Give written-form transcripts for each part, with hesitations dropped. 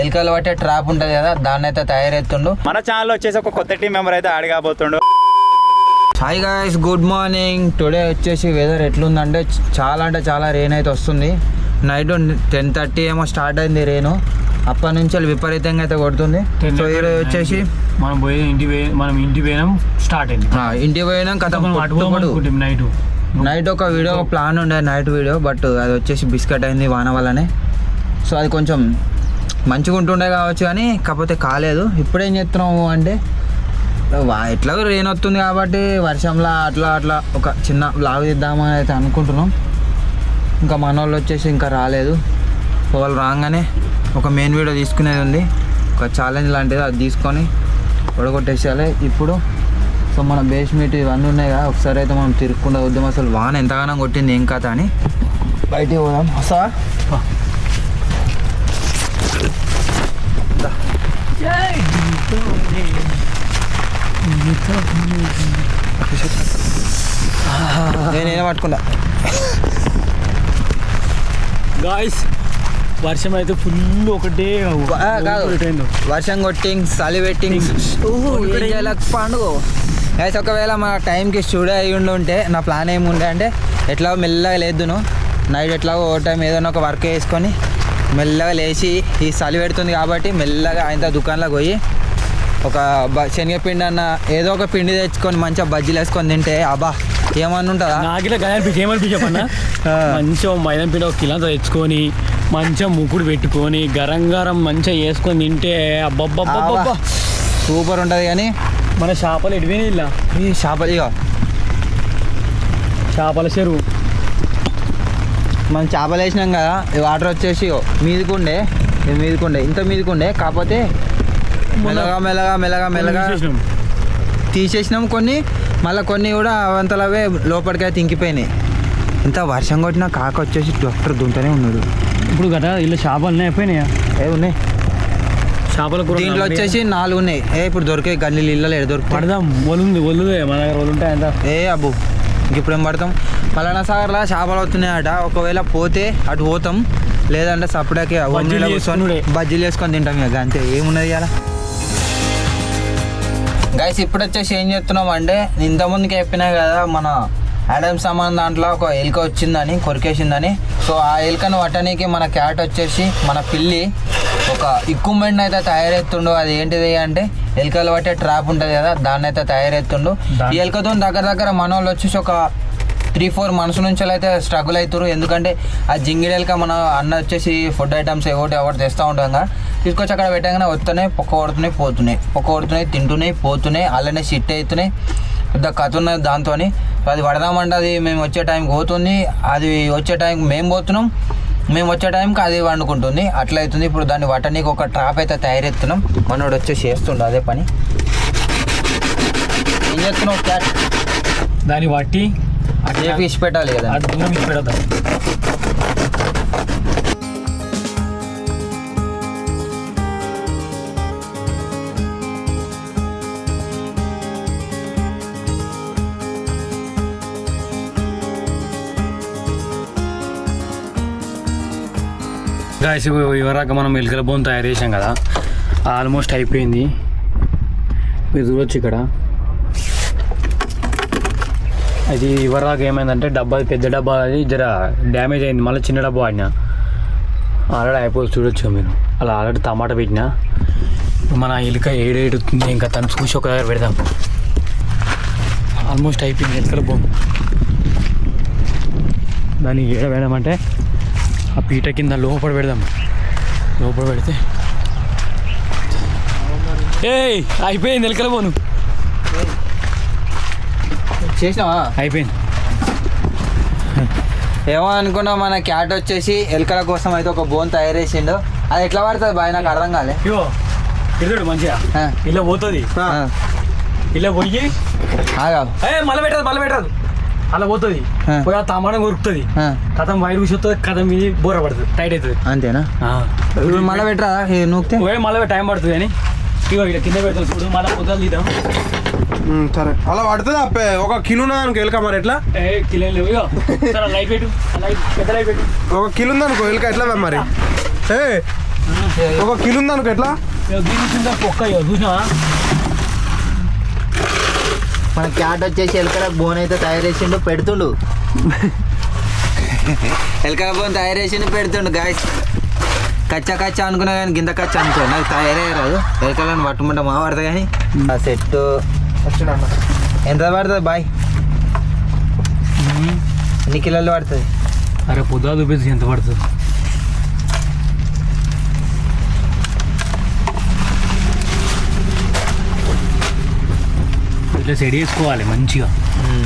ఎలుకలు పట్టే ట్రాప్ ఉంటుంది కదా, దాన్ని అయితే తయారెత్తుండు. మన ఛానల్ వచ్చేసి ఒక కొత్త టీం మెంబర్ అయితే యాడ్ కాబోతుండు. Hi guys, good morning. Today వచ్చేసి వెదర్ ఎట్లుందంటే చాలా రెయిన్ అయితే వస్తుంది. నైట్ 10:30 ఏమో స్టార్ట్ అయింది రెయిన్. అప్పటి నుంచి విపరీతంగా అయితే కొడుతుంది. సో ఈరోజు వచ్చేసి మనం ఇంటికి పోయినాం, స్టార్ట్ అయింది. ఇంటికి పోయినాం కథ నైట్ ఒక వీడియో ప్లాన్ ఉండే, నైట్ వీడియో, బట్ అది వచ్చేసి బిస్కెట్ అయింది వాన వల్లనే. సో అది కొంచెం మంచిగా ఉంటుండే కావచ్చు కానీ కాకపోతే కాలేదు. ఇప్పుడేం చేస్తున్నాము అంటే ఎట్లాగో రెయిన్ వస్తుంది కాబట్టి వర్షంలో అట్లా ఒక చిన్న బ్లాగ్ తీద్దామని అయితే అనుకుంటున్నాం. ఇంకా మన వాళ్ళు వచ్చేసి ఇంకా రాలేదు. వాళ్ళు రాగానే ఒక మెయిన్ వీడియో తీసుకునేది ఉంది, ఒక ఛాలెంజ్ లాంటిది, అది తీసుకొని ఒడగొట్టేసేయాలి ఇప్పుడు. సో మన బేస్ మీట్ ఇవన్నీ ఉన్నాయి కదా, ఒకసారి అయితే మనం తిరుక్కుండా వద్దాం. అసలు వాన ఎంతగానో కొట్టింది ఏం కథ అని బయటికి పోదాం. వస్తా నేనే పట్టుకుంటా. గాయ్స్ వర్షం అయితే ఫుల్ ఒకటే కాదు, వర్షం కొట్టింగ్ చలి పెట్టింగ్ పండుగ. అయితే ఒకవేళ మా టైంకి స్టూడియో అయ్యి ఉంటే నా ప్లాన్ ఏముండే అంటే ఎట్లా మెల్లగా లేద్దును, నైట్ ఎట్లాగో ఓ టైం ఏదైనా ఒక వర్క్ వేసుకొని మెల్లగా లేచి, ఈ చలి పెడుతుంది కాబట్టి మెల్లగా ఆయన దుకాణంలోకి పోయి ఒక శనగపిండి అన్న ఏదో ఒక పిండి తెచ్చుకొని మంచిగా బజ్జీలు వేసుకొని తింటే అబ్బా ఏమన్నా ఉంటుందా. నాకిలా ఏమనిపించమన్నా, మంచిగా మైదాం పిండి ఒక కిలోతో తెచ్చుకొని మంచిగా ముక్కుడు పెట్టుకొని గరం మంచిగా వేసుకొని తింటే అబ్బబ్బబ్బబ్బా సూపర్ ఉంటుంది. కానీ మన చేపలు ఎడిపోయినా ఇలా ఈ చేపలు ఇక చేపల చెరువు మనం చేపలు వేసినాం కదా, ఈ వాటర్ వచ్చేసి మీదకుండే ఇంత మీదకుండే, కాకపోతే మెల్లగా తీసేసినాం కొన్ని, మళ్ళీ కొన్ని కూడా అవంతలవే లోపలికైతే ఇంకిపోయినాయి. ఇంత వర్షం కొట్టినా కాక వచ్చేసి డాక్టర్ దుంతనే ఉన్నాడు. ఇప్పుడు కదా ఇలా చేపలు అయిపోయినాయా? ఉన్నాయి చేపలు దీంట్లో వచ్చేసి 4 ఉన్నాయి. ఇప్పుడు దొరికే గల్లీ ఇళ్ళలో దొరికి పడదాం. ఒలుదే మన దగ్గర ఉంటాయి అంత. అబ్బు ఇప్పుడేం పడతాం. మల్లన్న సాగర్లో చేపలు అవుతున్నాయట. ఒకవేళ పోతే అటు పోతాం, లేదంటే సపడాకి బజ్జీలు వేసుకొని తింటాం. ఇక అంతే, ఏమున్నది అలా. గైస్ ఇప్పుడు వచ్చేసి ఏం చెప్తున్నాం అంటే, ఇంతకుముందుకి చెప్పినా కదా మన యాడమ్ సామాన్ దాంట్లో ఒక ఎలుక వచ్చిందని, కొరికేసిందని. సో ఆ ఎలుకను పట్టడానికి మన క్యాట్ వచ్చేసి మన పిల్లి ఒక ఎక్విప్మెంట్ అయితే తయారెత్తుండు. అది ఏంటిది అంటే ఎలుకలు పట్టే ట్రాప్ ఉంటుంది కదా, దాన్ని అయితే తయారెత్తుండు. ఈ ఎలుకతో దగ్గర మన వాళ్ళు వచ్చేసి ఒక 3-4 మనసు నుంచి అయితే స్ట్రగుల్ అవుతారు. ఎందుకంటే ఆ జింగిడెలక మన అన్న వచ్చేసి ఫుడ్ ఐటమ్స్ ఎవరు తెస్తూ ఉంటాం కదా, తీసుకొచ్చి అక్కడ పెట్టగానే వస్తున్నాయి, పొక్క కొడుతున్నాయి, తింటున్నాయి, పోతున్నాయి, అలానే సిట్ అవుతున్నాయి. పెద్ద కథ ఉన్నది దాంతో. అది పడదామంటే అది మేము వచ్చే టైంకి పోతుంది, అది వచ్చే టైంకి మేము పోతున్నాం, మేము వచ్చే టైంకి అది వండుకుంటుంది, అట్లా అవుతుంది. ఇప్పుడు దాన్ని వట్టనీకి ఒక ట్రాప్ అయితే తయారెత్తున్నాం. మనోడు వచ్చేసి చేస్తుండు అదే పని. ఏం చేస్తున్నావు క్యాట్? దాన్ని బట్టి అదే ఇచ్చి పెట్టాలి కదా, దూరం ఇచ్చి పెడతాం. గాయస్ ఇవరాక మనం ఎలుకల బోన్ తయారు చేసాం కదా, ఆల్మోస్ట్ అయిపోయింది. మీరు చూడొచ్చు ఇక్కడ. అది ఇవరాక ఏమైందంటే డబ్బా, పెద్ద డబ్బా అది జర డ్యామేజ్ అయింది, మళ్ళీ చిన్న డబ్బా వాడినా. ఆల్రెడీ అయిపోయి చూడొచ్చు మీరు. అలా ఆల్రెడీ టమాటా పెట్టినా. మన ఎలుక ఏడుతుంది, ఇంకా తను చూసి ఒక దగ్గర పెడదాం. ఆల్మోస్ట్ అయిపోయింది ఎలుకల బోన్. దాన్ని ఏడ పెడదామంటే ఆ పీట కింద లోపల పెడదాం. లోపల పెడితే అయిపోయింది ఎలుకల బోను. చేసినావా? అయిపోయింది. ఏమో అనుకున్నా, మన క్యాట్ వచ్చేసి ఎలుకల కోసం అయితే ఒక బోన్ తయారు చేసిండు. అది ఎట్లా పడుతుంది బాయ్, నాకు అర్థం కాలే. ఇగో ఇడుతాడు మంచిగా, ఇలా పోతుంది, ఇలా పోయి మళ్ళీ పెట్టదు అలా పోతుంది, పోయి ఆ తమానం కొరుకుతుంది, కథం వైర్ కూర్చొస్తుంది, కథం మీద బోర పడుతుంది, టైట్ అవుతుంది. అంతేనా? మళ్ళీ పెట్టరా నూకితే? మళ్ళీ టైం పడుతుంది అని ఇగో ఇలా కింద పెడతాను చూడు, మళ్ళీ పొద్దులు తీద్దాం. సరే అలా పడుతుంది అప్పే. ఒక కిలో ఉన్నదనుకో ఎలుక, మరి ఎట్లా? కిలో లేవు. లైట్ పెట్టు, పెద్ద లైట్ పెట్టు. ఒక కిలో ఉందనుకో ఎలుక, ఎట్లా మరి? ఒక కిలో ఉంది అనుకో ఎట్లా ఒక్క చూసినా మన క్యాట్ వచ్చేసి ఎలకల బోన్ అయితే తయారు చేసిండు పెడుతుండు ఎలకల బోన్ తయారు చేసిండు పెడుతుండు గాయస్ కచ్చా కచ్చా అనుకున్నా కానీ గింత కచ్చా అనుకో నాకు తయారయ్యారు ఎలకలను పట్టుకుంటా మా పడుతుంది కానీ ఆ సెట్ ఎంత పడుతుంది బాయ్ ఎన్ని కిలోలు పడుతుంది అరే పొద్దుగా చూపించి ఎంత పడుతుంది ఇట్లా సెట్ చేసుకోవాలి మంచిగా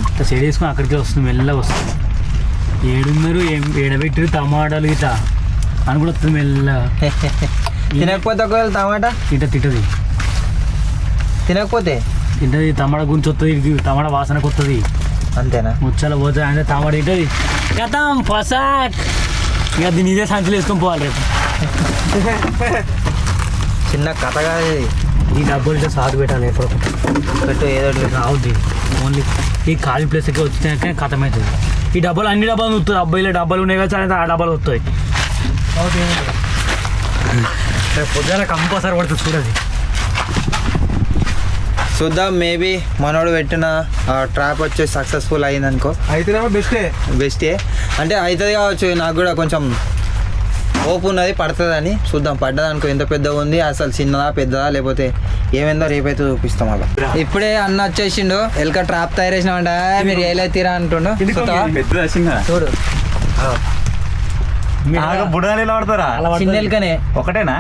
ఇట్లా సెట్ చేసుకొని అక్కడికి వస్తుంది మెల్లగా వస్తుంది ఏడున్నారు ఏడబెట్టి టమాటాలు ఇట్లా అని కూడా వస్తుంది మెల్లగా తినకపోతే ఒకవేళ టమాటా ఇట్లా తింటది తినకపోతే తింటది టమాటా గురించి వస్తుంది టమాటా వాసనకు వస్తుంది అంతేనా ముచ్చాల పోతుంది అంటే టమాటా తింటది గతం పసాక్ ఇక దీన్ని ఇదే సంచులు వేసుకొని పోవాలి రేపు చిన్న కథ కాదు ఇది. ఈ డబ్బులు ఇట్లా సాగు పెట్టాలి ఎప్పుడు పెట్టు ఏదో ఒకటి పెట్టు. రావద్ది ఓన్లీ ఈ ఖాళీ ప్లేస్కి వచ్చినాక కథం అవుతుంది ఈ డబ్బాలు అన్ని డబ్బాలు వస్తాయి అబ్బాయిలో డబ్బాలు ఉన్నాయి కదా ఆ డబ్బాలు వస్తాయి పొద్దున కంపల్సరీ పడుతుంది చూడది చూద్దాం మేబీ మనోడు పెట్టిన ట్రాప్ వచ్చేసి సక్సెస్ఫుల్ అయింది అనుకో అయితేనేమో బెస్టే అంటే అవుతుంది కావచ్చు నాకు కూడా కొంచెం ఓపు ఉన్నది పడుతుంది అని చూద్దాం పడ్డది అనుకో ఎంత పెద్దగా ఉంది అసలు చిన్నదా పెద్దదా లేకపోతే ఏమైందో రేపైతే చూపిస్తాం అలా ఇప్పుడే అన్న వచ్చేసిండు ఎలక ట్రాప్ తయారు చేసినామంట మీరు ఏలైతీరా అంటుండు చూడు బుడదాలు ఎలా పడతారా చిన్న ఎలకనే ఒకటేనా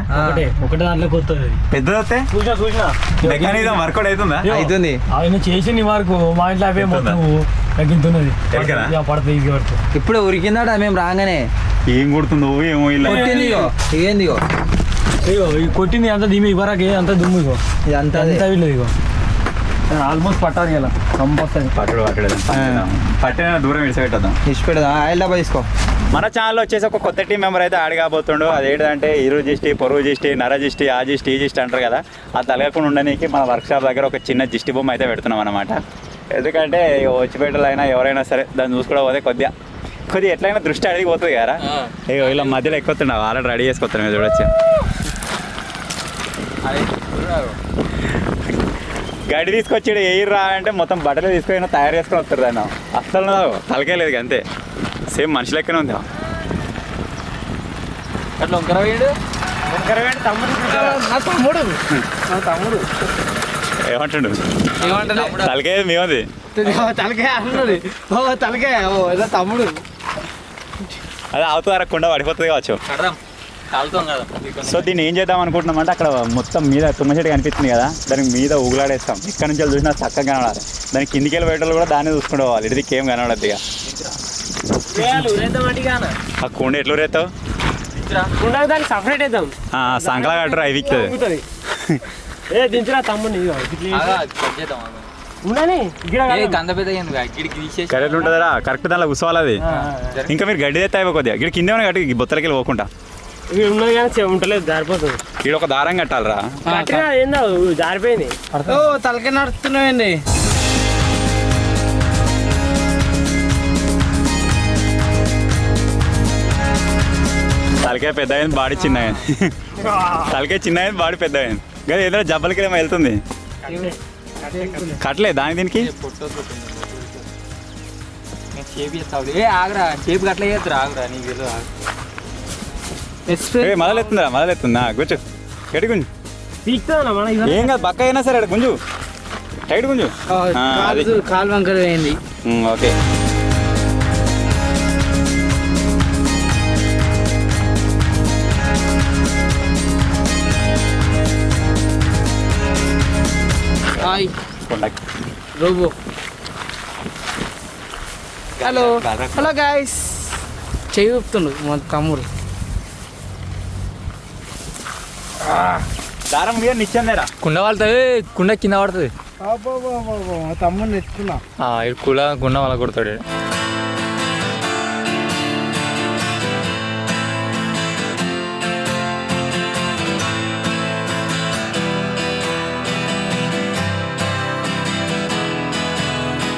ఒకటే దాంట్లోకి వస్తుంది పెద్దది వస్తే చూసినా వర్కౌట్ అవుతుందా అవుతుంది ఆయన చేసింది వరకు మా ఇంట్లో అవే మొత్తం తగ్గింతున్నది ఎలకనా? పడుతుంది ఇది పడుతుంది ఇప్పుడు ఉరికిందాట మేము రాగానే ఏం కొడుతుందో ఏమో ఇలా కొట్టింది ఇగో ఏంది ఇగో ఇగో ఈ కొట్టింది అంతా దిమి ఇవ్వరాకి అంతా దుమ్ము ఇగో ఇదంతా అంతా వీళ్ళది ఇగో ఆల్మోస్ట్ పట్టాలి ఇలా కంపల్సరీ పట్టిన దూరం విడిచిపెట్టద్దాం ఇష్టపెడదా ఆయిల్ డబ్బా తీసుకో మన ఛానల్లో వచ్చేసి ఒక కొత్త టీం మెంబర్ అయితే యాడ్ కాబోతుండు అదేంటంటే ఇరు జిస్టి పొరుగు జిస్టి నర జిస్టి ఆ జిస్టి ఈ జిస్టి అంటారు కదా అది తలగకుండా ఉండడానికి మన వర్క్షాప్ దగ్గర ఒక చిన్న జిస్టి బొమ్మ అయితే పెడుతున్నాం అనమాట ఎందుకంటే వచ్చిపెట్టలు అయినా ఎవరైనా సరే దాన్ని చూసుకోవడం పోతే కొద్దిగా ఎట్లయినా దృష్టి అడిగిపోతుంది కదా ఇగో ఇలా మధ్యలో ఎక్కుతున్నావు ఆల్రెడీ రెడీ చేసుకొస్తున్నాం మీరు చూడొచ్చు గడి తీసుకొచ్చి ఎయిర్ రా అంటే మొత్తం బట్టలు తీసుకొని తయారు చేసుకొని వస్తారు దాన్ని అస్సలు తలకే లేదు అంతే సేమ్ మనిషి లెక్కనే ఉంది అట్లా ఒకరా వేడు తమ్ముడు ఏమంటుండు తలకే మేముంది తలకాయ తమ్ముడు అదే అవుతారా కుండ పడిపోతుంది కావచ్చు సో దీన్ని ఏం చేద్దాం అనుకుంటున్నాం అంటే అక్కడ మొత్తం మీద తుమ్మ చెట్టు కనిపిస్తుంది కదా దానికి మీద ఊగులాడేస్తాం ఇక్కడ నుంచి చూసినా చక్కగా కనబడాలి దానికి కిందికి వెళ్ళి పెట్టాలి కూడా దాన్ని చూసుకుంటూ పోవాలి ఇటుదికి ఏం కనబడద్దు ఇక ఆ కుండ ఎట్లు రేతావు సపరేట్ వేద్దాం సంకలా కట్టరు అవి విక్కుతుంది దించరా తమ్ముడిని కరెక్ట్ ఉంటుందా కరెక్ట్ దానిలో కూర్చోవాలి అది ఇంకా మీరు గడ్డి తెస్తే అయిపో కొద్దిగా ఇక్కడ కింద కట్టి బొత్తలకి వెళ్ళి పోకుండా ఉన్నది కానీ ఉంటలేదు జారిపోతుంది ఇక్కడ ఒక దారం కట్టాలరా ఏందో జారిపోయింది తలకాయ నడుస్తున్నాయండి తలకాయ పెద్ద అయింది బాడీ చిన్న అయింది తలకాయ చిన్న అయింది బాడీ పెద్ద అయింది కానీ ఏదైనా జబ్బలకి ఏమో వెళ్తుంది కట్టలే దాని దీనికి ఆగరా షేప్ అట్లా చేస్తారు ఆగరా నీకు మొదలెత్తుందా కూర్చో గట్టి గుంజు ఏం కాదు పక్క అయినా సరే గుంజు టైట్ గుంజు అది కాలు వంకర వేయండి okay hi robo hello hello guys చెయ్యి ఊపుతుండు మా తమ్ముడు దారం మీద నిచ్చిందేరా కుండ పడుతుంది కుండ కింద పడుతుంది మా తమ్ముడు నెచ్చుకున్నా కుండ వాళ్ళ కొడతాడు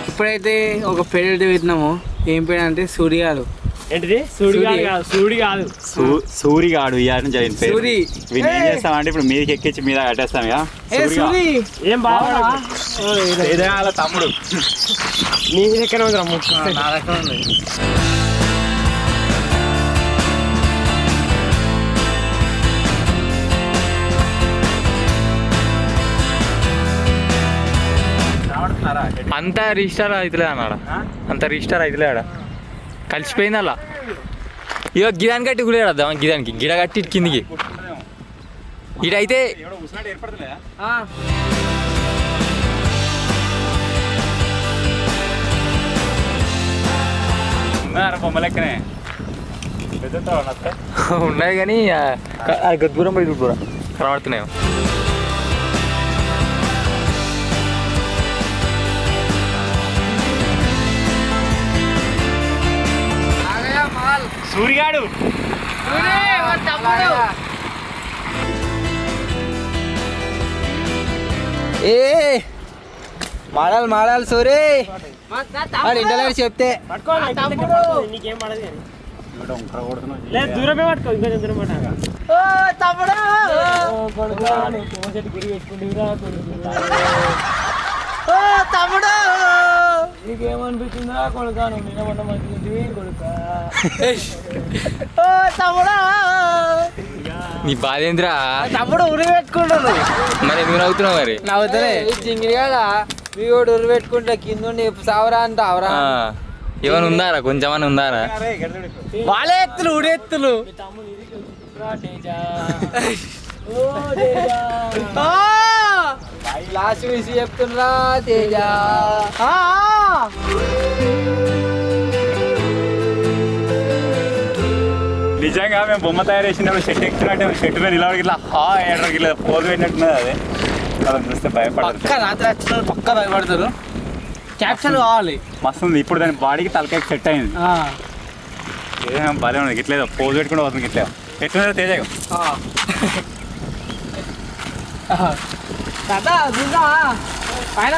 ఇప్పుడైతే ఒక పేరు అయితే పెట్టినాము ఏం పేరు అంటే సూర్యాలు ఏంటిది సూడిగాడు కాదు సూడి కాదు సూరిగాడు ఇయ్యాలని జరిగిన పేరు వీళ్ళు ఏం చేస్తామంటే ఇప్పుడు మీదకి ఎక్కించి మీద కట్టేస్తాం ఇక ఏం బాగా వాళ్ళ తమ్ముడు నీ దగ్గర ఉంది నా దగ్గర ఉంది. అంత రిజిస్టర్ అవుతలే అన్నాడ అంత రిజిస్టర్ అవుతలే ఆడ కలిసిపోయింది అలా ఇక గిదాని కట్టి కూడా వేద్దాం గిదానికి గిడ కట్టి కిందికి ఇటైతే బొమ్మ లెక్కనే ఉన్నాయి కానీ దూరం పోయి చూడ కనబడుతున్నాయి సూరిగాడు ఏ మాడాలి సూరి ఇంటర్నెట్ చెప్తే నీకేం పడదు లేదు దూరమే పట్టుకో ఇంకా దూరం పట్టాక తమ్ముడు నీకేమనిపించిందా కొడుకాను నిన్న మంచి కొడుకా తమ్ముడు నీ బాధ ఏంద్రా తమ్ముడు ఉరి పెట్టుకుంటాను మరి ఎందుకు నవ్వుతున్నావు మరి నవ్వుతానే చింగిరిగాడ మీ వాడు ఉరి పెట్టుకుంటా కింద సావరా అంట అవరా ఏమైనా ఉందారా కొంచెమని ఉందారా వాళ్ళే ఎత్తులు ఉడెత్తులు లాస్ట్ విసి చెప్తుండ్రా తేజ నిజంగా మేము బొమ్మ తయారు చేసినప్పుడు షెట్ ఎక్కుతున్నట్టే షెట్ మీద నిలబడి ఇట్లా ఎడరికి ఇట్లా పోజు పెట్టినట్టున్నది అదే వాళ్ళని చూస్తే భయపడదు పక్క రాత్రి వచ్చిన పక్క భయపడతారు క్యాప్షన్ కావాలి మస్తు ఉంది ఇప్పుడు దాని బాడీకి తలకాయకి సెట్ అయింది ఏం భలే ఉంది ఇట్లేదో పోజు పెట్టుకుంటూ వస్తుంది ఇట్లా ఎట్లుందో తేజగా కదా చూద్దా పైన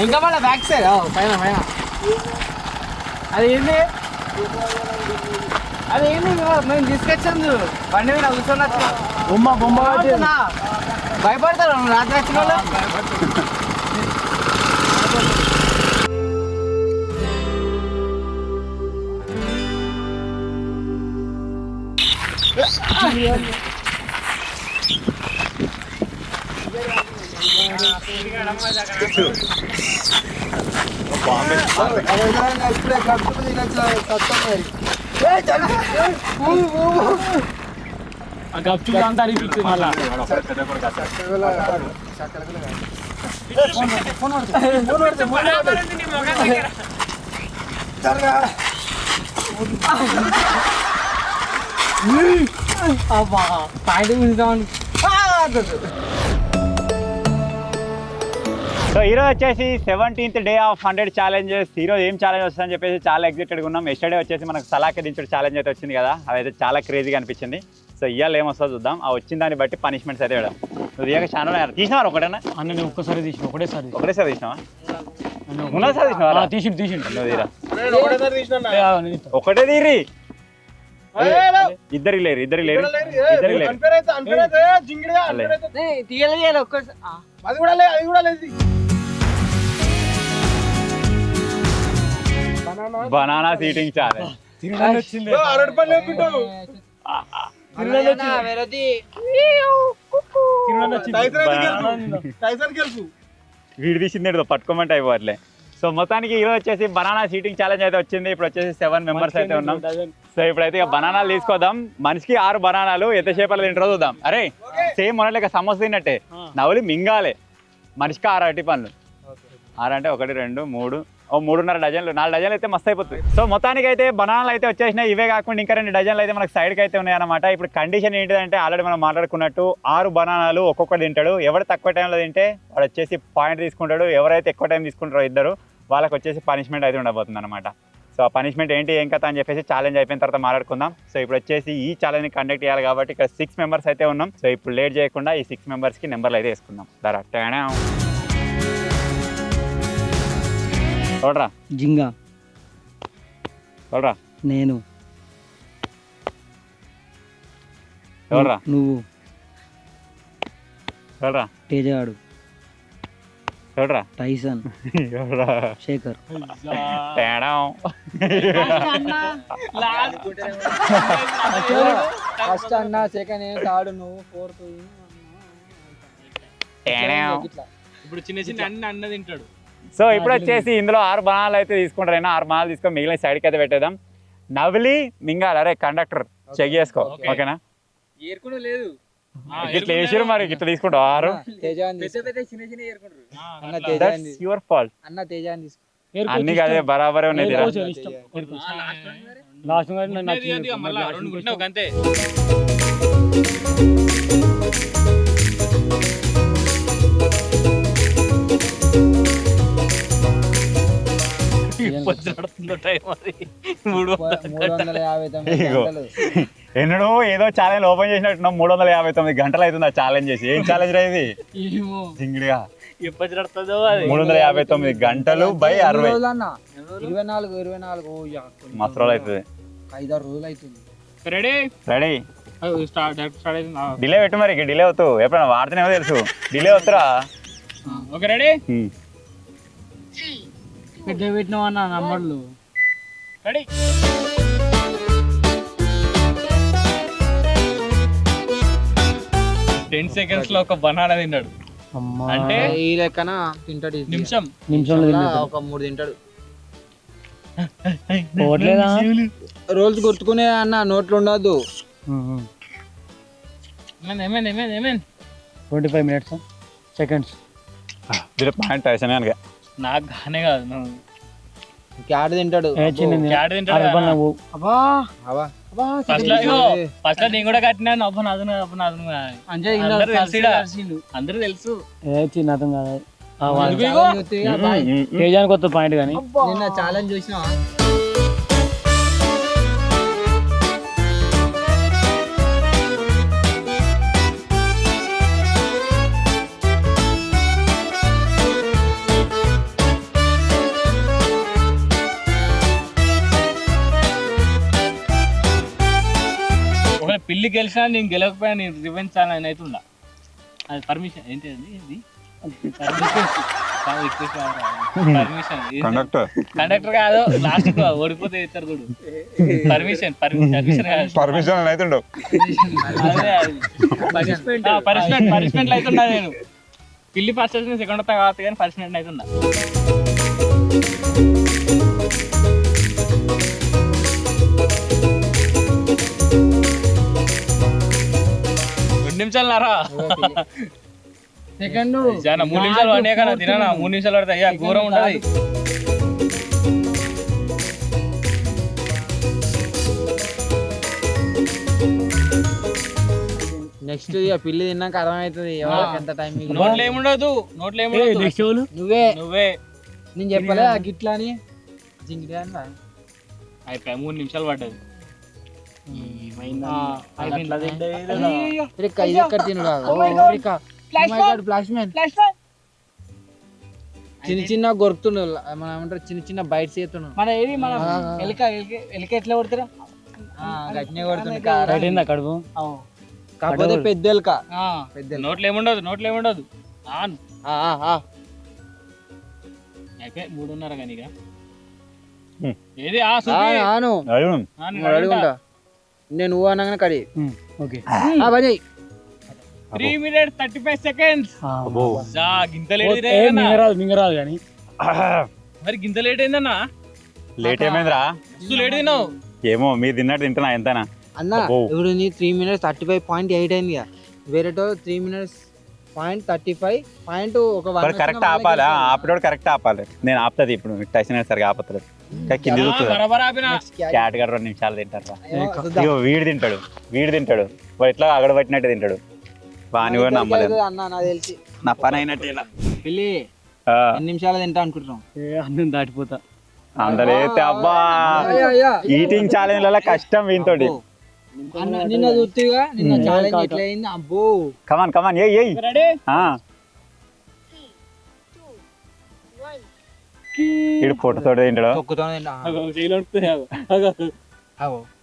ఇంకా మళ్ళీ బ్యాక్ సైడ్ పైన అదేంది మేము తీసుకొచ్చాము బండి మీద కూర్చొని బొమ్మ భయపడతారు రాత్రి వచ్చిన వాళ్ళు గప్చు అంతా అనిపించింది మళ్ళా సో ఈరోజు వచ్చేసి 17th డే ఆఫ్ 100 ఛాలెంజెస్. ఈరోజు ఏం ఛాలెంజ్ వస్తుందని చెప్పేసి చాలా ఎక్సైటెడ్గా ఉన్నాం. ఎస్టర్డే వచ్చేసి మనకు సలాక దించుడు ఛాలెంజ్ అయితే వచ్చింది కదా, అదైతే చాలా క్రేజీగా అనిపించింది. సో ఇవాళ ఏమొస్తుందో చూద్దాం. ఆ వచ్చిన దాన్ని బట్టి పనిష్మెంట్స్ అయితే వేయడం. నువ్వు దిగాక చాలా తీసినావా ఒకటేనా? అన్న నేను ఒక్కసారి తీసిన ఒకటేసారి తీసినావా? ఉన్నసారి తీసినావా? తీసిండు నువ్వు తీరా ఒకటే తీరి. ఇద్దరు లేరు బనానా సీటింగ్ ఛాలెంజ్. వీడి తీసింది పట్టుకోమంటే అయిపోవట్లే. సో మొత్తానికి ఈరోజు వచ్చేసి బనానా సీటింగ్ ఛాలెంజ్ అయితే వచ్చింది. ఇప్పుడు వచ్చేసి 7 మెంబర్స్ అయితే ఉన్నాం. సో ఇప్పుడైతే ఇక బనానాలు తీసుకోదాం. మనిషికి 6 బనానాలు ఎంతసేపు తింటారో చూద్దాం. అరే సేమ్ మొన్నలేక సమోసా తిన్నట్టే నవ్వులు మింగాలి. మనిషికి 6 అరటి పండ్లు. 6 అంటే 1 2 3 3.5 డజన్లు 4 డజన్లు అయితే మస్తు అయిపోతుంది. సో మొత్తానికి అయితే బనానాలు అయితే వచ్చేసినాయి. ఇవే కాకుండా ఇంకా 2 డజన్లు అయితే మనకు సైడ్కి అయితే ఉన్నాయన్నమాట. ఇప్పుడు కండిషన్ ఏంటిదంటే ఆల్రెడీ మనం మాట్లాడుకున్నట్టు 6 బనానాలు ఒక్కొక్కటి తింటాడు. ఎవరు తక్కువ టైంలో తింటే వాడు వచ్చేసి పాయింట్ తీసుకుంటాడు. ఎవరైతే ఎక్కువ టైం తీసుకుంటారో ఇద్దరు వాళ్ళకి వచ్చేసి పనిష్మెంట్ అయితే ఉండబోతుంది అనమాట. సో ఆ పనిష్మెంట్ ఏంటి ఏం కథ అని చెప్పేసి ఛాలెంజ్ అయిపోయిన తర్వాత మాట్లాడుకుందాం. సో ఇప్పుడు వచ్చేసి ఈ ఛాలెంజ్ని కండక్ట్ చేయాలి కాబట్టి ఇక్కడ 6 మెంబర్స్ అయితే ఉన్నాం. సో ఇప్పుడు లేట్ చేయకుండా ఈ 6 మెంబర్స్కి నెంబర్లు అయితే వేసుకుందాం. దరా చూడరా జింగా చూడరా నేను ఎవర్రా నువ్వు ఎవర్రా తేజగాడు ఎవర్రా టైసన్ ఎవర్రా శేఖర్ తేడా ఫస్ట్ అన్న సెకండ్ థర్డ్ నువ్వు ఫోర్త్ ఇప్పుడు చిన్న చిన్న అన్న తింటాడు. సో ఇప్పుడు వచ్చేసి ఇందులో 6 బనాలు అయితే తీసుకుంటారైనా 6 బనాలు తీసుకొని మిగిలిన సైడ్కి అయితే పెట్టేద్దాం. నవలి మింగాలి. అరే కండక్టర్ చెక్ చేసుకో ఓకేనా. ఏరుకునే లేదు ఇట్లా వేసారు మరి ఇట్లా తీసుకుంటావు 6. That's your fault. అన్న తేజాన్ని తీసుకో. అన్ని కదే బరాబరే ఉన్నాయి. లాస్ట్ అంతే. ఎన్నడూ ఏదో ఛాలెంజ్ ఓపెన్ చేసినట్టు 359 గంటలు అవుతుంది ఆ ఛాలెంజ్ చేసి. ఏం ఛాలెంజ్ ఇది జింగిడిగా 359 గంటలు బై 60 24 మస్తు రోజులు అవుతుంది. 5-6 రోజులు అవుతుంది. రెడీ రెడీ స్టార్ట్ అవుతుంది. డిలే పెట్టు మరి డిలే అవుతావు ఎప్పుడైనా వాడితేనేమో తెలుసు డిలే అవుతురా. ఓకే రెడీ పెద్ద పెట్టినావు అన్న నంబర్లు. రెడీ 10 seconds లో ఒక బనానా తిన్నాడు. అంటే ఈ లెక్కన తింటాడు. నిమిషంలో ఒక 3 తింటాడు. పోవట్లేదా రోజు గుర్తుకునే అన్న నోట్లు ఉండద్దు. 25 minutes seconds. పాయింట్ టైసన్ కనుక నాకు గానే కాదు క్యాట్ తింటాడు. క్యాట్ తింటాడు. ఫస్ట్ లో నేను కూడా కట్టినాను. అబ్బా నాదును అందరూ తెలుసు. చిన్నతం కాదు తేజానికి కొత్త పాయింట్ కానీ నిన్న ఛాలెంజ్ చూసినా. పిల్లి గెలిచినా నేను గెలవకపోయినా నేను రివెంజ్ ఛాలెంజ్ అవుతుందా. అది పర్మిషన్ ఏంటి అది కండక్టర్ కాదు లాస్ట్ ఓడిపోతే ఇస్తారు చూడు. పర్మిషన్ అవుతుండవు పనిష్మెంట్ అవుతుండా. నేను పిల్లి ఫస్ట్ వచ్చిన సెకండ్ వస్తా కావచ్చు కానీ పనిష్మెంట్ అవుతుందా. నిమిషాలు నారా సెకండ్ 3 నిమిషాలు పడినా కదా తినా. 3 నిమిషాలు పడతాయి. అయ్యా ఘోరం ఉంటుంది. నెక్స్ట్ పిల్లి తిన్నాక అర్థమవుతుంది ఎంత టైం. నోట్లో ఏముండదు. నువ్వే నేను చెప్పలే గిట్లా అని జింగిడి అని అయిపోయి 3 నిమిషాలు పడ్డది. చిన్న చిన్న గొరుకుతుండు. మనం ఏమంటారు చిన్న చిన్న బైట్స్ చేస్తున్నాం. మన ఏది మన ఎలిక ఎట్లా కొడతారా గట్టినే కొడుతుంది కడుపు. కాకపోతే పెద్ద ఎలుక. నోట్లో ఏముండదు. అయిపోయి 3:30 కానీ ఏది అడుగుంటా నేను నువ్వు అనగానే కడి. Okay 3 minutes 35 seconds. గింత లేట్ మింగరాదు కానీ మరి గింత లేట్ అయిందన్నా. లేట్ ఏమైందిరా. లేట్ తిన్నావు ఏమో మీరు తిన్నట్టు తింటున్నా ఎంతనా అన్న. ఇప్పుడు నీ 3 minutes 35.8 అయింది. వేరేటో 3 minutes 0.35 ఒక కరెక్ట్ ఆపాలి. ఆపేటోడు కరెక్ట్ ఆపాలి. నేను ఆపుతుంది ఇప్పుడు టైసన్ సరిగా ఆపలేదు. కింది క్యాట్ గడ 2 నిమిషాలు తింటారు. ఇగో వీడు తింటాడు వాడు ఎట్లా అగడ పట్టినట్టు తింటాడు. వాని కూడా నమ్మలేదు. నా పని అయినట్టే. పిల్లి 2 నిమిషాలు తింటా అనుకుంటున్నాం. అన్నం దాటిపోతా అందరూ అబ్బా ఈటింగ్ ఛాలెంజ్ ల కష్టం వీంతోటి. నిన్న చూస్తేగా నిన్న ఛాలెంజ్ ఎట్లా అయింది. అబ్బో కమాన్ ఏయ్ ఇడు ఫోటో తోటి తింటాడు.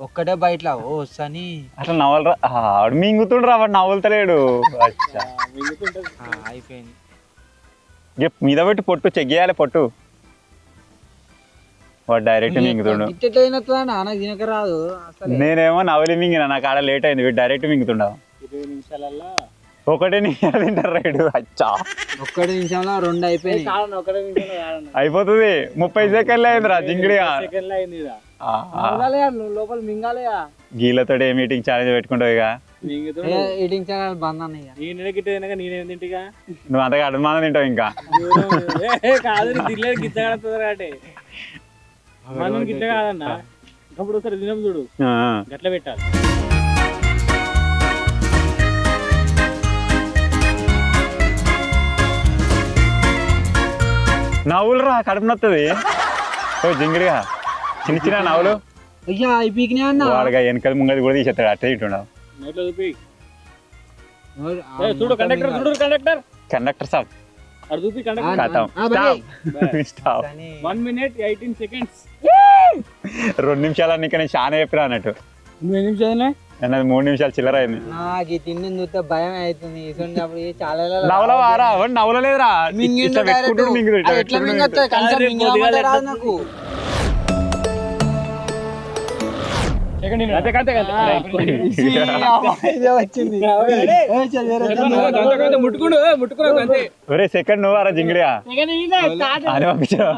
ఒక్కటే బయట ఓ వస్తాని అట్లా నవలరా ఆడు మింగుతుండ్రా వాడు నవ్వులతలేడు అయిపోయింది. మీద పెట్టి పొట్టు చెక్ చేయాలి పొట్టు వాడు డైరెక్ట్ మింగుతుండు ఇట్లా నాకు తినక రాదు అసలు. నేనేమో నవలి మింగిన నాకు ఆడ లేట్ అయింది వీడు డైరెక్ట్ మింగుతుండవు 20 నిమిషాలల్లో 1 నిమిషం తింటారు రైడు అచ్చా ఒక్కటి నిమిషంలో 2 అయిపోయింది. కాదన్న ఒకటే నిమిషంలో కాదన్న అయిపోతుంది 30 సెకండ్లు అయిందిరా జింగిడిగా సెకండ్లో అయింది ఇక. మింగాలే నువ్వు లోపల మింగాలేయా గీలతో ఏ మీటింగ్ ఛాలెంజ్ పెట్టుకుంటావు ఇక మింగుతాడు. ఈటింగ్ ఛానల్ బంద్ అన్నయ్య. నేను గిట్ట తినక నేనేం తింటిగా నువ్వు అంతగా అడుమానం తింటావు ఇంకా కాదు దిల్లేదు గిట్ట కడుతుంది కాబట్టి మనం గిట్ట కాదన్న ఇప్పుడు ఒకసారి తినం చూడు ఆ, గట్ల పెట్టాలి. నవ్వులు రా కడుపు నొత్తది ఓ జింగిడిగా చిన్న చిన్న నవ్వులు అయ్యా అయిపోయినాయి అన్న. వాడుగా వెనకది ముంగది కూడా తీసేస్తాడు అట్టే ఇటుండవు నోట్లో చూపి చూడు కండక్టర్ చూడు కండక్టర్ కండక్టర్ సాబ్ అటు చూపి కండక్టర్ ఖతం స్టాప్ 1 minute 18 seconds 2 నిమిషాలు నీకు నేను చాలా చెప్పినా అన్నట్టు నువ్వు ఎన్ని నిమిషాలు అన్నది 3 నిమిషాలు చిల్లర అయింది నాకు ఈ తిండి చూస్తే భయం అవుతుంది. ఇటువంటి అప్పుడు చాలా నవ్వలవారా వాడు నవ్వలేదురా ఇట్లా పెట్టుకుంటూ మింగుతాడు, ఇట్లా ఎట్లా పెట్టుకుంటూ మింగొస్తాయి? కనీసం అరే, మింగడం కొద్దిగా అంటే రాదు నాకు. ఇదే వచ్చింది. ముట్టుకున్నావు అంతే ఒరే సెకండ్ నువ్వు అరా జింగిడిగా అని పంపించావు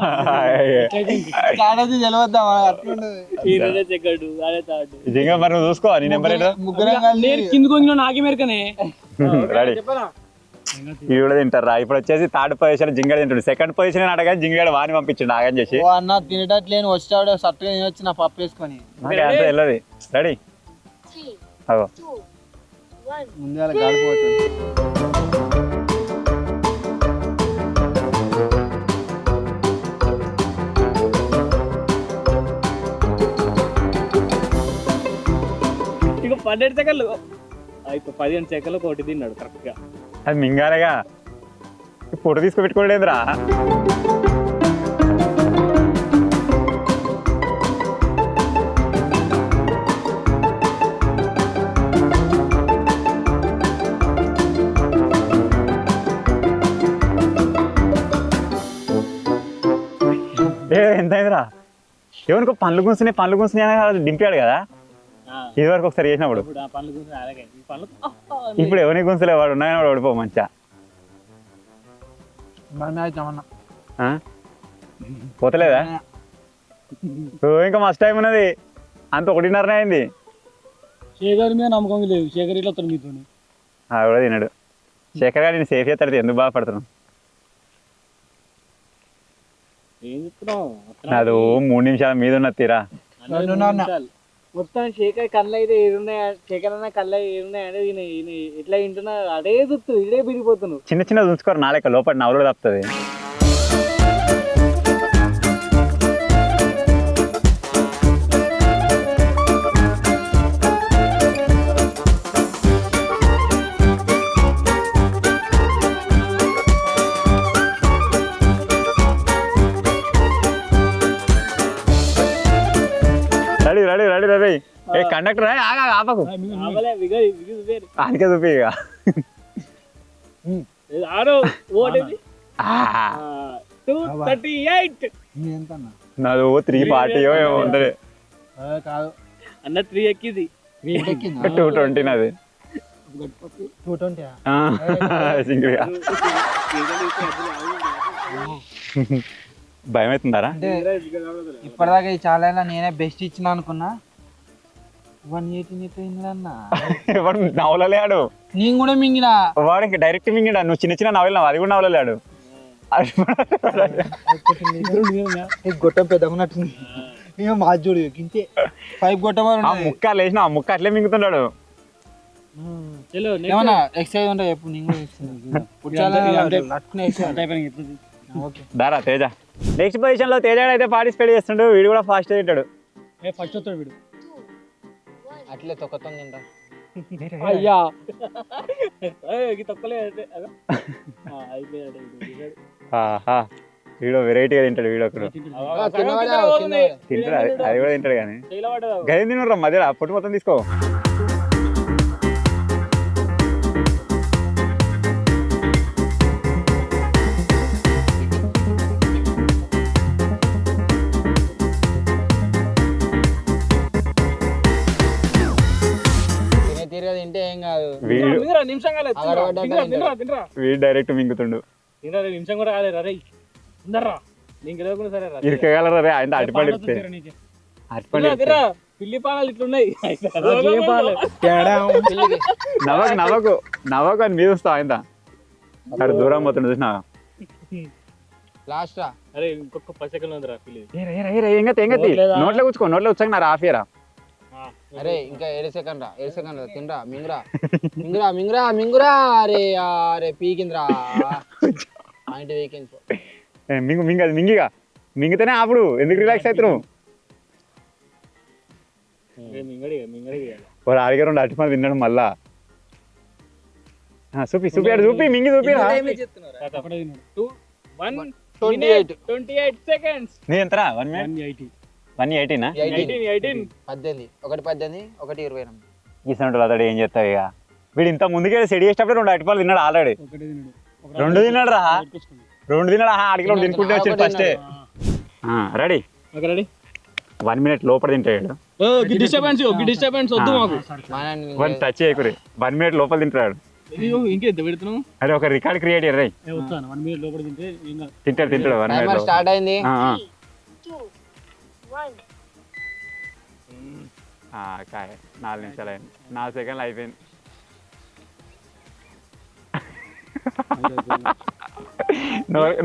కాడది తెలియద్దా అట్లుండదు. ఈ రెండే సెకండ్ అదే థర్డ్ జింగ మరి నువ్వు చూసుకో నీ నెంబర్ ఏంటో ముగ్గురం కలిసి నేను కిందకు వంగిన నాకే మేరకనే రెడీ ఇవి కూడా తింటారా ఇప్పుడు వచ్చేసి థర్డ్ పొజిషన్ జింగడ తింటాడు సెకండ్ పొజిషన్ అడగా జింగడ వాని పంపించండు ఆగని చేసి ఓ అన్న తినేటట్లేని వచ్చాడు సట్టుగా తినొచ్చు నా పప్పు వేసుకొని. నాకు అంత వెళ్ళదు రెడీ అగో ముందే గాలిపోతుంది. ఇక 12 సెకండ్లు ఇప్పుడు 15 సెకండ్లు ఒకటి తిన్నాడు కరెక్ట్ గా. అది మింగాలేగా ఫోటో తీసుకుపెట్టుకోలేదురా ఎంత అయిందిరా ఎవరికో పండ్లు కూర్చుని దింపాడు కదా ఇది వరకు ఒకసారి చేసినప్పుడు ఇప్పుడు ఆ పనులు గురించి అలాగే ఈ పనులు ఇప్పుడు ఎవరికి గుంసలే వాడు ఉన్నాయని వాడు ఓడిపో మంచిగా ఆ? పోతలేదా ఓ, ఇంకా మస్తు టైం ఉన్నది అంత 1:30 అయింది శేఖర్ మీద నమ్మకం లేదు. శేఖర్ ఇట్లా వస్తాడు మీతో కూడా తిన్నాడు శేఖర్ గారు నేను సేఫ్ చేస్తాడు ఎందుకు బాధపడుతున్నావు ఏం చెప్తున్నావు నాది 3 నిమిషాల మీద ఉన్న తీరా మొత్తం శేఖర్ కళ్ళు అయితే ఏడున్నాయి శేఖర్ అన్న కళ్ళు ఏడున్నాయి అంటే ఈయన ఇట్లా వింటున్నా అదే చూస్తూ ఇదే బిరిగిపోతున్నావు. చిన్న చిన్న ఉంచుకోరు నాలేక లోపల నవ్వులు తప్పుతుంది రెడీ రెడీ రెడీ రెడీ ఏ కండక్టర్ ఆగా ఆపకు అందుకే చూపి ఇక ఆరో ఓటేది 238 నాది 340 ఏమో ఉంటుంది కాదు అన్న 3 ఎక్కింది 220 నాది 220. సింగిల్గా భయం అవుతుందారా అంటే ఇప్పటిదాకా ఈ చాలా నేనే బెస్ట్ ఇచ్చిన అనుకున్నా 180 అన్న వాడు నవలలేడు నేను కూడా మింగిన వాడు ఇంకా డైరెక్ట్ మింగిడా నువ్వు చిన్న చిన్న నవలినావు అది కూడా నవలలేడు గొట్టం పెద్దగా ఉన్నట్టుంది. ఏమో మా చూడు ఇంతే 5 గొట్టం ఆ ముక్క లేచిన ఆ ముక్క అట్లే మింగుతున్నాడు ఏమన్నా ఎక్సర్సైజ్ ఉంటే చెప్పు నేను దారా తేజ నెక్స్ట్ పొజిషన్ లో తేజ అయితే పార్టిసిపేట్ చేస్తుండు వీడు కూడా ఫాస్ట్ తింటాడు ఫస్ట్ వస్తాడు వీడు అట్లే తొక్కతో తింటా. అయ్యా తొక్కలే అయిపోయాడు. ఆహా వీడో వెరైటీగా తింటాడు వీడో ఒకడు తింటాడు అది కూడా తింటాడు కానీ గది తినరా మధ్యలో పొట్టు మొత్తం తీసుకో తీరుగా తింటే ఏం కాదు. నిమిషం కాలేదు వీడు డైరెక్ట్ మింగుతుండు నిమిషం కూడా కాలేదు రే అందర్రా నీకు తెలియకుండా సరే ఇరకగలరా రే ఆయన అటుపడి పిల్లి పానాలు ఇట్లున్నాయి నవ్వకు అని మీద వస్తావు ఆయన అక్కడ దూరం పోతుండు చూసినా లాస్ట్ రా. అరే ఇంకొక 10 సెకండ్లు ఉందిరా పిల్లి నోట్లో కూర్చుకో నోట్లో వచ్చాక నా రాఫీరా అరే ఇంకా 7 సెకండ్ రా 7 సెకండ్ తినరా మింగురా మింగురా మింగురా మింగురా. అరే అరే పీకిందిరా పాయింట్ వీకెండ్ మింగు మింగ అది మింగిగా మింగితేనే అప్పుడు ఎందుకు రిలాక్స్ అవుతున్నావు వాడు అడిగారు 2 అటుమని తిన్నాడు మళ్ళా చూపి చూపి మింగి చూపిరా 28 seconds. నీ ఎంతరా 1 minute 180 నా 18 18 ఒకటి 18 ఒకటి 20 గీసినట్టు అతడు ఏం చేస్తావు ఇక వీడు ఇంత ముందుకే సెడి చేసేటప్పుడు 2 అటుపాలు తిన్నాడు ఆల్రెడీ 2 తిన్నాడు రా 2 తిన్నాడు అడిగిలో తినుకుంటే వచ్చి ఫస్టే రెడీ 1 minute లోపల తింటాడు డిస్టర్బెన్స్ వద్దు మాకు వన్ టచ్ చేయకురి 1 minute లోపల తింటాడు ఇంకెంత పెడుతున్నావు అరే ఒక రికార్డ్ క్రియేట్ అయ్యారు 1 minute లోపల తింటే తింటాడు 1 minute స్టార్ట్ అయింది. 4 నిమిషాలు అయింది 4 సెకండ్లు అయిపోయింది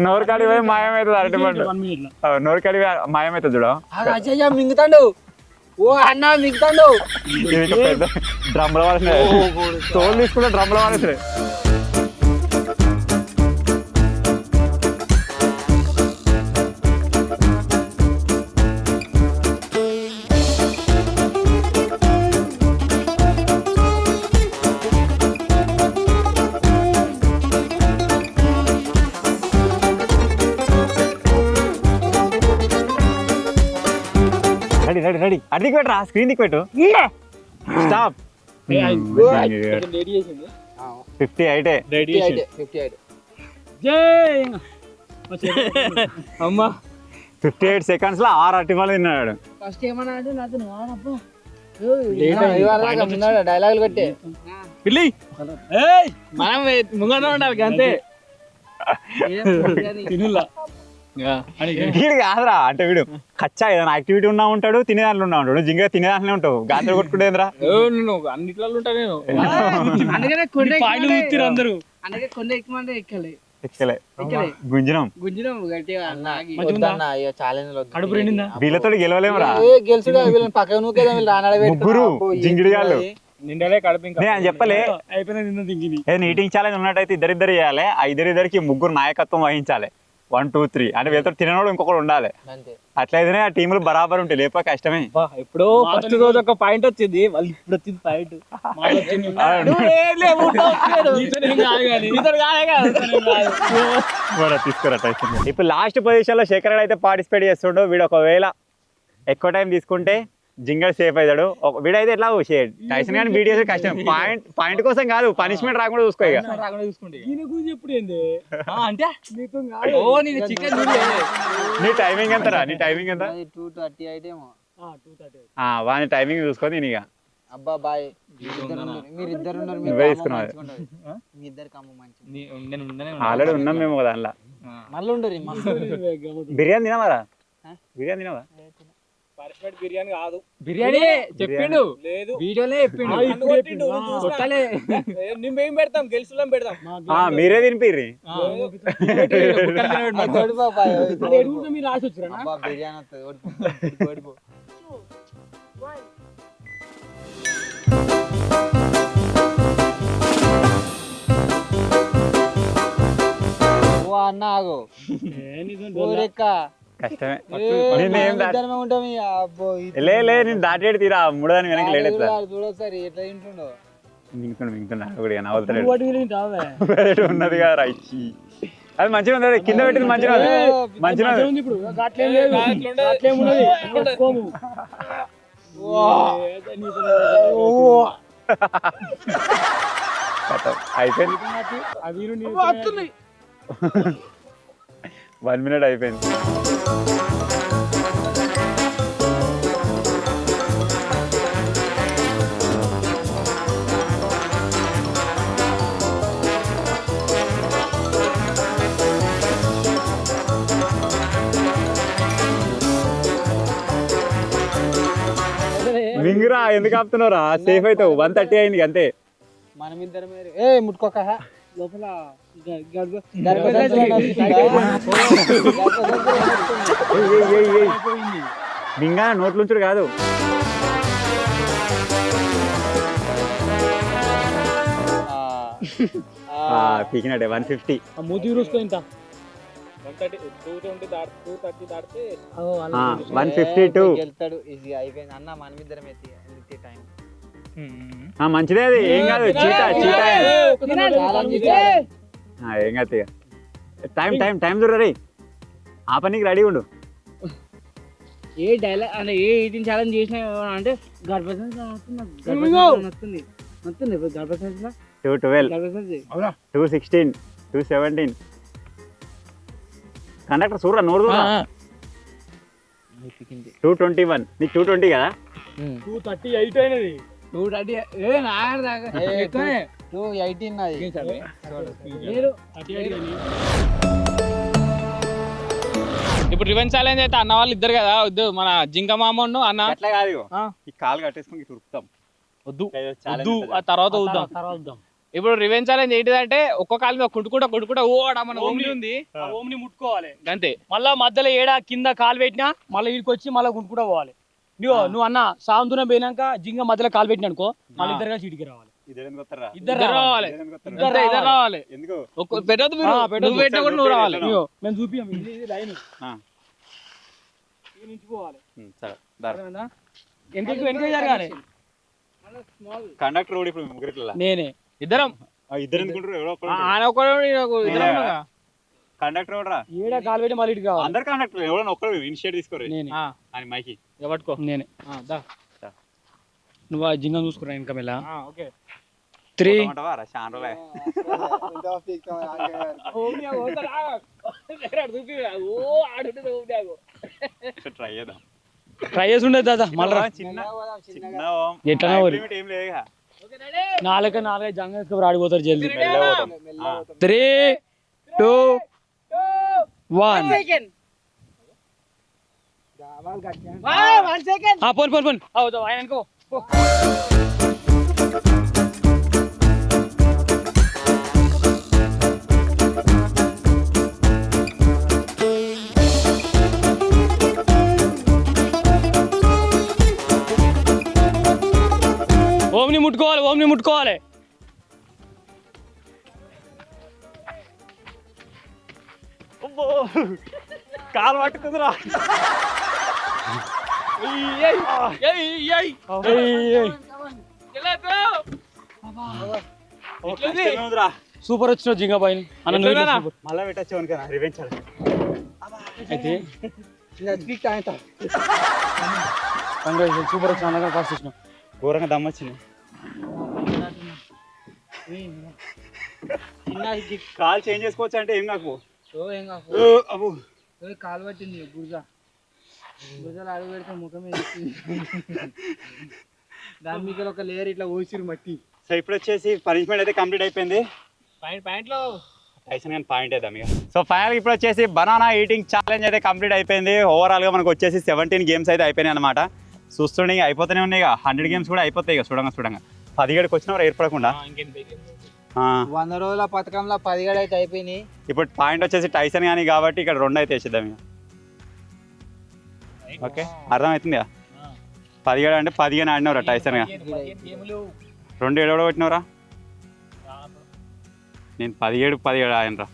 నోరు కాడి పోయి మాయమవుతుంది అరటిపండు నోరు కాడి మాయమవుతుంది చూడ మింగుతాడు ఓ అన్న మింగుతాడు పెద్ద డ్రమ్ల వాల్సిన తోలు తీసుకుంటే డ్రమ్ల వాల్సిన రెడీ అడిగి పెట్టరా స్క్రీన్ దిక్కు పెట్టు స్టాప్ 58 seconds లో 6 అరటిపండ్లు తిన్నాడు. ఫస్ట్ ఏమన్నాడు నాతో డైలాగులు కొట్టే పిల్లి మనం ముంగనే ఉండాలి అంతే తినులా వీడు కాదురా అంటే వీడు కచ్చా ఏదైనా యాక్టివిటీ ఉన్నా ఉంటాడు తినే దాంట్లో ఉన్నా ఉంటాడు జింగా తినే దాంట్లోనే ఉంటావు గాంతలు కొట్టుకుంటేంద్రా అన్నిట్లో ఉంటా నేను అందరూ అందుకే కొన్ని ఎక్కువ ఎక్కలే గుంజనం వీళ్ళతో గెలవలేమురా గెలుచుడు వీళ్ళని పక్కన నూకేదా వీళ్ళు రానడబెట్టి ముగ్గురు జింగిడిగాళ్ళు నిండలే కడుపు నేను చెప్పలే ఈటింగ్ ఛాలెంజ్ ఉన్నట్టయితే ఇద్దరిద్దరు చేయాలి ఆ ఇద్దరిద్దరికి ముగ్గురు నాయకత్వం వహించాలి 1 2 3 అంటే వీళ్ళతో తిననోడు ఇంకొకరు ఉండాలి అట్లయితేనే ఆ టీములు బరాబర్ ఉంటాయి లేప కష్టమే ఎప్పుడో ఫస్ట్ రోజు ఒక పాయింట్ వచ్చింది వాళ్ళు ఇప్పుడు వచ్చింది పాయింట్ తీసుకురా ఇప్పుడు లాస్ట్ పొజిషన్ లో శేఖర్ అయితే పార్టిసిపేట్ చేస్తుండో వీడు ఒకవేళ ఎక్కువ టైం తీసుకుంటే జింగల్ సేఫ్ అవుతాడు వీడైతే ఎట్లా టైసన్ కానీ వీడియోస్ కష్టం పాయింట్ కోసం కాదు పనిష్మెంట్ రాకుండా చూసుకో ఇక నీ టైమింగ్ ఎంతరా నీ టైమింగ్ ఎంత 2:30 ఏమో వాని టైమింగ్ చూసుకో నేను ఇక అబ్బా బాయ్ మీరిద్దరు ఆల్రెడీ ఉన్నాం మేము దానిలో మళ్ళీ ఉండరు బిర్యానీ తినవారా బిర్యానీ తినవా బిర్యానీ కాదు బిర్యానీ చెప్పిండు లేదు వీడియోలే చెప్పిండు మేము పెడతాం గెలుసులం పెడతాం మీరే తినిపిర్రి మీరు రాసి వచ్చారా బిర్యానీ వస్తుంది ఓ అన్న ఆగు నేను దాటేడు తీరా మూడదాని వెనక్కి లేడెత్తా చూడసారి ఎట్లా తింటుండో మింగుతున్నా కూడా నవ్వుతాడు ఉన్నది కదా ఇచ్చి అది మంచిగా ఉంది, కింద పెట్టింది మంచిగా ఉంది, మంచిగా ఉంది. ఇప్పుడు అట్లేం లేదు, అట్లేం ఉన్నది. కోము. అయిపోయింది, అవి 1 minute అయిపోయింది. మింగురా, ఎందుకు ఆపుతున్నావురా? సేఫ్ అవుతావు. 1:30 అయింది అంతే. మనమిద్దరం ముట్టుకోక లోపల మింగా నోట్లుంచుడు కాదు. పీకినట్టే 150. మూతి చూసుకో ఇంత 220 దాటితే 152. వెళ్తాడు ఈజీ అయిపోయింది అన్న. మనమిద్దరం టైం మంచిదే, అది ఏం కాదు. చీటా ఏం కాదు. టైం చూడరే, ఆ పనికి రెడీ ఉండు. ఏ డైలాగ్ అంటే ఏ ఈటింగ్ ఛాలెంజ్ చేసినా అంటే గర్భసంచి 212, 216, 217. కండక్టర్ చూడరా, నోరు 221. నీకు 220 కదా? 238 అయినది. 218 ఇప్పుడు రివెంజ్ ఛాలెంజ్ అయితే అన్న వాళ్ళు ఇద్దరు కదా, వద్దు మన జింక మామను అన్న అట్లా కాదు, ఈ కాలు కట్టేసుకొని ఉరుకుతాం. వద్దు ఆ తర్వాత చూద్దాం. ఇప్పుడు రివెంజ్ ఛాలెంజ్ ఏంటిదంటే ఒక్క కాలు మీద కొట్టుకుంటా ఓడా మన ఓమ్ని ఉంది, ఆ ఓమ్ని ముట్టుకోవాలి అంతే. మళ్ళా మధ్యలో ఏడా కింద కాలు పెట్టినా మళ్ళీ ఇడికి వచ్చి మళ్ళీ కొట్టుకుంటా పోవాలి. నువ్వు అన్న సాయంత్రం పోయినాక జింగ మధ్యలో కాలు పెట్టిన అనుకో, మళ్ళీ ఇద్దరు కలిసి ఇడికి రావాలి. ఇద్దరు రావాలి. నువ్వు రావాలి. మేము చూపియం లైన్ వెనక జరగాలి. కండక్టర్ ఇప్పుడు ముగ్గురు నేనే ఇద్దరం కండక్టర్ ఎవడరా? ఏడ కాలు పెట్టి మళ్ళీ ఇటు కావాలి. అందరు కండక్టర్ ఎవడన్నా ఒక్కరు ఇనిషియేట్ తీసుకోరు. నేనే అని మైకి పట్టుకో. నేనే నువ్వు ఆ జింగం చూసుకురా ఇంకా మెల్ల. 3 ట్రై చేసి ఉండేది దాదా. మళ్ళీ ఎట్లా నాలుగు జంగ ఆడిపోతారు జల్దీ. 3, 2, 1. పోన్ ఆయన అనుకో. ఓమ్ని ముట్టుకోవాలి. కాలు పట్టుకుందిరా. సూపర్ వచ్చినావు జింగా పైన మళ్ళా పెట్టచ్చు రివెంజ్ అయితే సూపర్ వచ్చిన ఫస్ట్ వచ్చినావు. ఘోరంగా దమ్మొచ్చింది. కాలు చేంజ్ చేసుకోవచ్చు అంటే ఏం కాకు. కాలు పట్టింది గుర్జాలు అడుగు పెడితే ముఖమే దాని మీద ఒక లేయర్ ఇట్లా ఓసిరు మట్టి. సో ఇప్పుడు వచ్చేసి పనిష్మెంట్ అయితే కంప్లీట్ అయిపోయింది. పాయింట్లో టైసన్ కానీ పాయింట్ వేద్దాం ఇక. సో ఫైనల్ ఇప్పుడు వచ్చేసి బనానా ఈటింగ్ ఛాలెంజ్ అయితే కంప్లీట్ అయిపోయింది. ఓవరాల్గా మనకు వచ్చేసి 17 గేమ్స్ అయితే అయిపోయినాయి అనమాట. చూస్తుండే ఇక అయిపోతూనే ఉన్నాయి. ఇక 100 గేమ్స్ కూడా అయిపోతాయి. ఇక చూడంగా 17కి వచ్చినవారు ఏర్పడకుండా 100 రోజుల పథకంలో 17 అయితే అయిపోయినాయి. ఇప్పుడు పాయింట్ వచ్చేసి టైసన్ కానీ కాబట్టి ఇక్కడ 2 అయితే వేసేద్దాం ఇక. ఓకే అర్థమవుతుంది కదా. 17 అంటే 15 ఆడినవరా టైసన్ గా. 2 ఏడో పెట్టినవరా. నేను 17 ఆయనరా.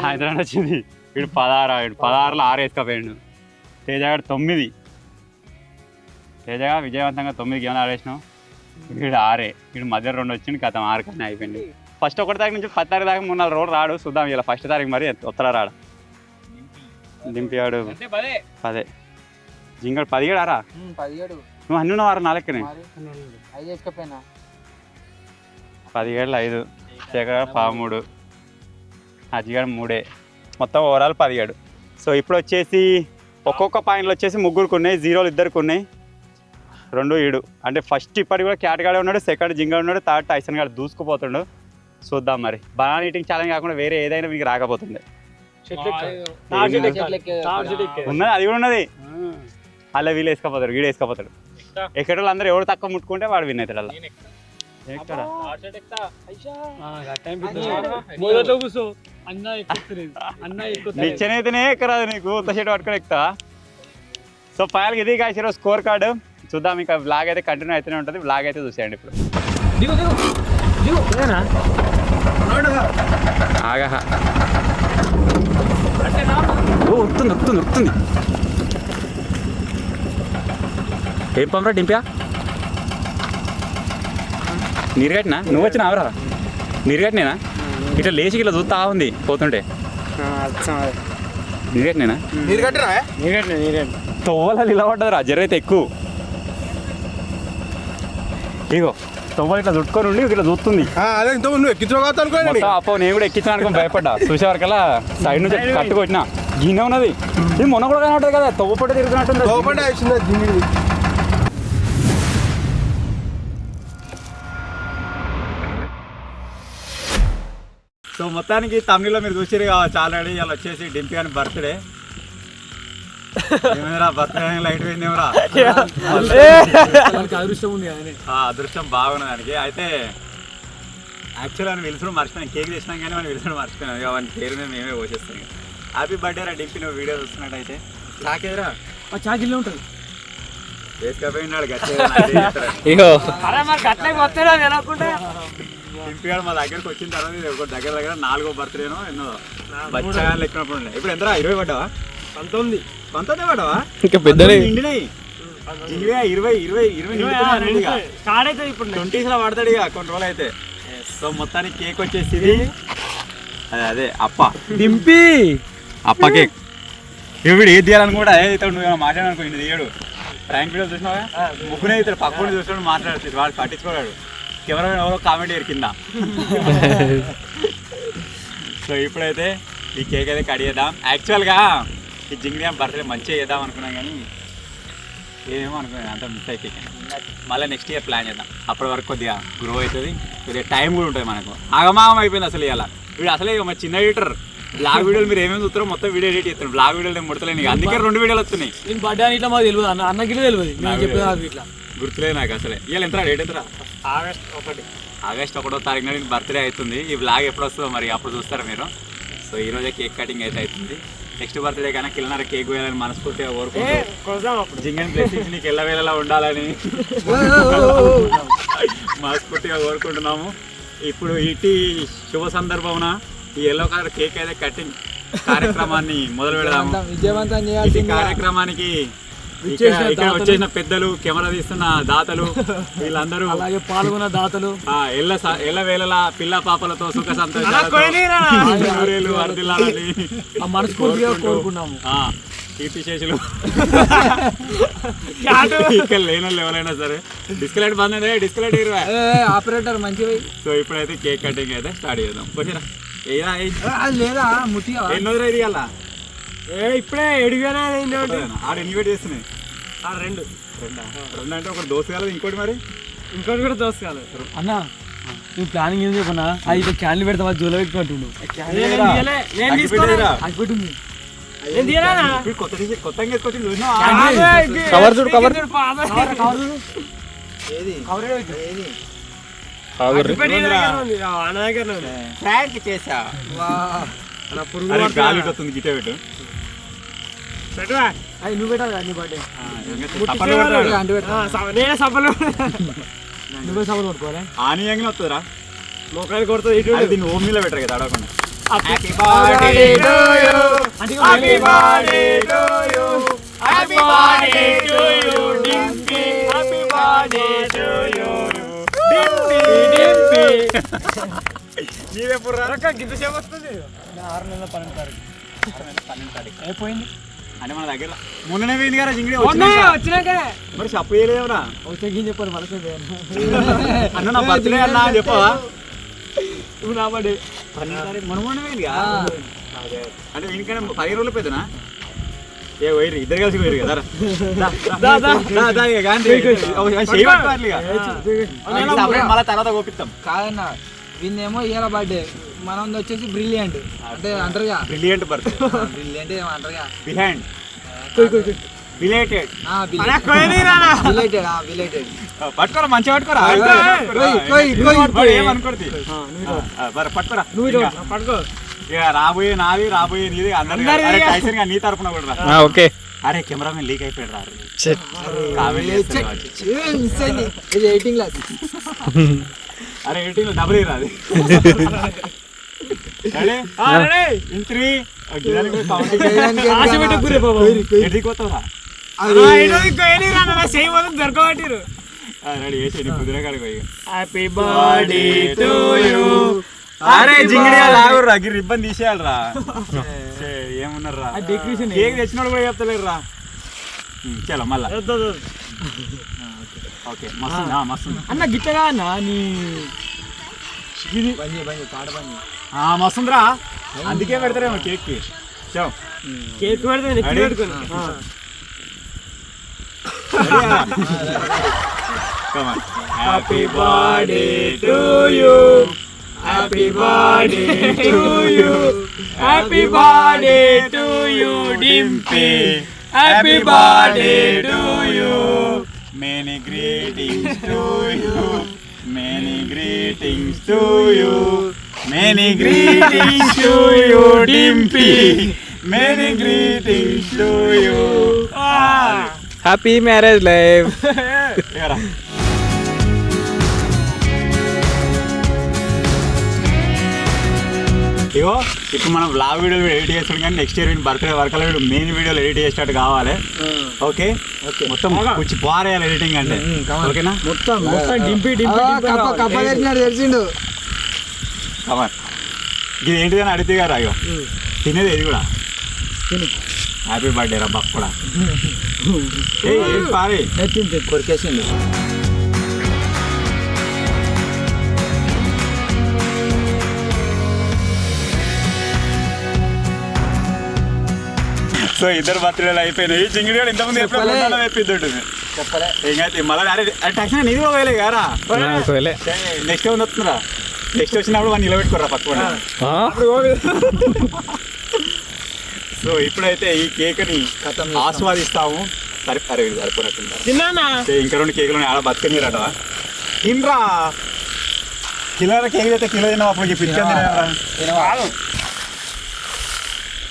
హైదరాబాద్ వచ్చింది. వీడు 16లో 6 వేసుకపోయాడు. తేజగాడు 9. తేజగా విజయవంతంగా 9 గేమ్లు ఆడేసినావు. వీడు 6. వీడు మధ్య 2 వచ్చింది. కథం 6 కానీ అయిపోయింది. ఫస్ట్ 1 తారీఖు నుంచి 10 తారీఖు దాకా 3-4 రోజులు రాడు. చూద్దాం ఇలా ఫస్ట్ తారీఖు మరి వస్తాడా రాడు. దింపాడు 10 జింగడు 17 ఆరా 17 నువ్వు అన్నీ ఉన్నావు 4 లెక్కనే 5 చేసుకపోయినా 17 5 శేఖర్ 13 అజిగాడు 3 మొత్తం ఓవరాల్ 17. సో ఇప్పుడు వచ్చేసి ఒక్కొక్క పాయింట్లు వచ్చేసి 3 ఉన్నాయి, 0 2 ఉన్నాయి, 2 7. అంటే ఫస్ట్ ఇప్పటికి కూడా క్యాట్ గాడే ఉన్నాడు, సెకండ్ జింగా ఉన్నాడు, థర్డ్ టైసన్ గాడు దూసుకుపోతుండు. చూద్దాం మరి బనానా ఈటింగ్ ఛాలెంజ్ కాకుండా వేరే ఏదైనా మీకు రాకపోతుంది. ఉన్నది అది కూడా ఉన్నది. అలా వీళ్ళు వేసుకపోతాడు, వీడు వేసుకపోతాడు. ఎక్కడ వాళ్ళు అందరూ ఎవరు తక్కువ ముట్టుకుంటే వాడు విన్ అవుతాడు. అలా నిచ్చెనైతేనే ఎక్కరాదు నీకు, ఉత్త షర్ట్ పట్టుకొని ఎక్కుతా. సో ఫైనల్గా ఇది కాసి ఈరోజు స్కోర్ కార్డు. చూద్దాం ఇంకా బ్లాగ్ అయితే కంటిన్యూ అయితేనే ఉంటుంది. బ్లాగ్ అయితే చూసేయండి ఇప్పుడు. ఆగా ఉరుకుతుంది ఉరుకుతుంది ఉరుకుతుంది. ఏం పంపరా డింప్యా? నీరు కట్టినా? నువ్వు వచ్చినా అవరా? నీరు కట్టినేనా? ఇట్లా లేచి ఇట్లా చూస్తా ఉంది పోతుంటే. నీరు కట్టినేనా? నీరు కట్టినా తొవ్వలు ఇలా పడ్డదిరా జర అయితే ఎక్కువ. ఇగో తొవ్వలు ఇట్లా చుట్టుకొని ఉండి ఇట్లా చూస్తుంది. అదే ఇంత నువ్వు ఎక్కించుకోవచ్చు అనుకోండి. మొత్తం అప్పో నేను కూడా ఎక్కించాను అనుకో భయపడ్డా. చూసే వరకల్లా సైడ్ నుంచి కట్టుకొచ్చినా గిన్నె ఉన్నది. ఇది మొన్న కూడా కనబడుతుంది కదా, తొవ్వపొట్ట తిరుగుతున్నట్టుంది. సో మొత్తానికి తమిళలో మీరు చూసారు కావచ్చు ఆల్రెడీ. ఇలా వచ్చేసి డింపీ అని బర్త్డే. ఏమైనా బర్త్డే లైట్ పోయిందేమరా? అదృష్టం బాగున్నది దానికి. అయితే యాక్చువల్గా అని పిలుచుడు మర్చిపోయాను. కేక్ తెచ్చినాం కానీ మనం పిలుచుడు మర్చిపోయాను. ఇక వాని పేరు మీద మేమే పోసేస్తాం. హ్యాపీ బర్త్డే రా డింపీ. నువ్వు వీడియో చూస్తున్నట్టయితే చాకేదిరా చాకిల్లో ఉంటుంది. వేసుకపోయినాడు డింపీ గారు మా దగ్గరకు వచ్చిన తర్వాత ఇది ఒక దగ్గర 4వ బర్త్డేనో ఎన్నో బచ్చగా లెక్కినప్పుడు ఉండే. ఇప్పుడు ఎంతరా 20 పడ్డావా? 19 పడ్డావా? ఇంకా పెద్ద నిండినాయి. 20 ఇప్పుడు 20s లో పడతాడు ఇక కొన్ని రోజులు అయితే. సో మొత్తానికి కేక్ వచ్చేసి అదే అప్ప డింపీ అప్ప కేక్. ఇప్పుడు ఏది తీయాలని కూడా ఇతడు నువ్వు మాట్లాడనుకో ఇంటి తీయడు. ర్యాంక్ వీడియో చూసినావా? ముగ్గునే ఇతడు పక్కన చూసినాడు మాట్లాడుతుంది. వాడు పట్టించుకోడాడు. కెమెరా ఎవరో కామెంట్ కింద. సో ఇప్పుడైతే ఈ కేక్ అయితే కట్ చేద్దాం. యాక్చువల్గా ఈ జింగిడి బర్త్డే మంచిగా చేద్దాం అనుకున్నాం కానీ ఏమేమో అనుకున్నాను అంత మిస్ అయిపోయి. మళ్ళీ నెక్స్ట్ ఇయర్ ప్లాన్ చేద్దాం. అప్పటి వరకు కొద్దిగా గ్రో అవుతుంది, కొద్దిగా టైం కూడా ఉంటుంది మనకు. ఆగమాగం అయిపోయింది అసలు. ఇలా వీడు అసలే మా చిన్న ఎడిటర్. బ్లాగ్ వీడియోలు మీరు ఏమేమి చూస్తారో మొత్తం వీడియో ఎడిట్ చేస్తాను. బ్లాగ్ వీడియోలు నేను ముడతలేను. అందుకే 2 వీడియోలు వస్తున్నాయి. నేను బర్త్డే ఇట్లా మాకు తెలియదు, అన్నకి తెలియదు, ఇట్లా గుర్తులేదు నాకు అసలే. ఇవాళ ఎంత డేట్ ఎంతరా? ఆగస్ట్ 1వ తారీఖున నేను బర్త్డే అవుతుంది. ఈ బ్లాగ్ ఎప్పుడు వస్తుందో మరి అప్పుడు చూస్తారా మీరు. సో ఈరోజే కేక్ కటింగ్ అయితే అవుతుంది. నెక్స్ట్ బర్త్డే కన్నా కిల్లనర కేక్ వేయాలని మనస్ఫూర్తిగా కోరుకుంటున్నాను. జింగన్ బ్లెస్సింగ్స్ నీకు ఎల్లవేళలా ఉండాలని మనస్ఫూర్తిగా కోరుకుంటున్నాము. ఇప్పుడు ఇటీ శుభ సందర్భమున ఈ ఎల్లో కలర్ కేక్ అయితే కటింగ్ కార్యక్రమాన్ని మొదలు పెడదాము. ఈ కార్యక్రమానికి ఇక్కడ వచ్చేసిన పెద్దలు, కెమెరా తీస్తున్న దాతలు, వీళ్ళందరూ అలాగే పాల్గొన్న దాతలు ఎల్ల వేళలా పిల్ల పాపలతో సుఖ సంతోషాలతో వర్ధిల్లాలని మనస్ఫూర్తిగా కోరుకున్నాము. కీర్తిశేషులు ఇక్కడ లేని వాళ్ళు ఎవరైనా సరే. డిస్కలైట్ బంద్ అదే డిస్కలైట్ ఆపరేటర్ మంచివి. సో ఇప్పుడైతే కేక్ కటింగ్ అయితే స్టార్ట్ చేద్దాం. లేదా ముట్టిగా ఎన్నోదిరా ఇది అలా ఇప్పుడే ఎడిగానే ఆడ ఇన్వైట్ చేస్తున్నాయి. 2 అంటే ఒక దోశ కాలేదు, ఇంకోటి మరి ఇంకోటి కూడా దోశ కాలేదు. అన్న నువ్వు ప్లానింగ్ ఏం చెప్పన్నా? అది క్యాన్లు పెడతా జోలో పెట్టుకుంటుండు. కొత్తగా వేసుకొచ్చి చేసా గాలి వస్తుంది. గిట్టే పెట్టు నువ్వు పెట్టాలి నీ బర్త్డే. నువ్వే సభలు కొట్టుకోవాలి. ఆనియంగా వస్తుందిరా మొక్కలు కొడుతుంది. ఇటు దీన్ని ఓమ్నీలో పెట్టరు కదా అడగకుండా. నీదెప్పుడు రా గింత సేపు వస్తుంది 6 నెలల 12 తారీఖు 12 తారీఖు అయిపోయింది అంటే మన దగ్గర మొన్ననే పోయింది కదా జింగిడి వచ్చినాక మరి చెప్పు చేయలేవురా వచ్చాక చెప్పారు మనసు అన్న నా బర్త్డే అన్నా అని చెప్పవా ఇప్పుడు నా బర్త్డే 12 తారీఖు మొన్న పోయింది అంటే వీనికైనా 10 రోజులు పెద్దనా ఏ పోయిరు ఇద్దరు కలిసి పోయిరు కదా మళ్ళీ తర్వాత కోపిస్తాం కాదన్న వీళ్ళేమో ఇవాళ బర్త్డే మనం వచ్చేసి బ్రిలియంట్ అంటే అంటారుగా బ్రిలియంట్ బర్త్ బ్రిలియంట్ ఏమో అంటారుగా బిహైండ్ బిలేటెడ్ బిలేటెడ్ పట్టుకోరా మంచిగా పట్టుకోరా ఏమనుకోండి పట్టుకోరా పట్టుకో ఇక రాబోయే నాది రాబోయే నీది అందరి నీ తరపున కూడా రా ఓకే అరే కెమెరామెన్ లీక్ అయిపోయాడు రా ఎయిటింగ్ క్లాస్ అరే ఎయిటింగ్ లో డబుల్ రాదు దొరకబట్టిరు రెడీ చేసి కుదిరే కాడికి పోయి హ్యాపీ బర్త్డే టు యూ అరే జింగిడి లాగుర్రా గిరి రిబ్బన్ తీసేయాలరా ఏమున్నారా కేక్ తెచ్చినోడు కూడా చెప్తలేరు రా చలో మళ్ళా ఓకే మస్తు మస్తు అన్న గిట్టగా అన్న నీ మస్తుందిరా అందుకే పెడతారేమో కేక్ కి చో కేక్ పెడితే happy birthday to you happy birthday to you happy birthday to you Dimpy happy birthday to you many greetings to you many greetings to you many greetings to you Dimpy many greetings to you happy marriage life ఇగో ఇప్పుడు మనం blog వీడియోలు edit చేస్తాం కానీ next year birthday వర్కల main వీడియోలు edit చేసేటట్టు కావాలి ఓకే మొత్తం కొంచెం బారేయాలి ఎడిటింగ్ అంటే ఓకేనా మొత్తం డింపి తెలిసిండు కమర్ ఇది ఏంటిదని అడిగితే గారు అయ్యో తినేది ఇది కూడా హ్యాపీ బర్త్డే రా బాప్ కూడా పారే కొరికేసిండు సో ఇద్దరు బర్త్డేలు అయిపోయినాయి జింగిడి కూడా ఇంతకుముందు ఎప్పుడు అయిపోయింది చెప్పలే ఏమైతే మళ్ళీ అరే టెన్షన్ నీది పోయలే గారా నెక్స్ట్ ఏమైనా వస్తుందిరా నెక్స్ట్ వచ్చినప్పుడు వాళ్ళు నిలబెట్టుకోరా పక్కన సో ఇప్పుడైతే ఈ కేక్ని ఆస్వాదిస్తాము సరే అరే సరిపోయినట్టుందా ఇంకా 2 కేకులు ఆడ బతకనిరట తినరా కిలో కేక్ అయితే కిలో తిన్నావు అప్పుడు పిచ్చి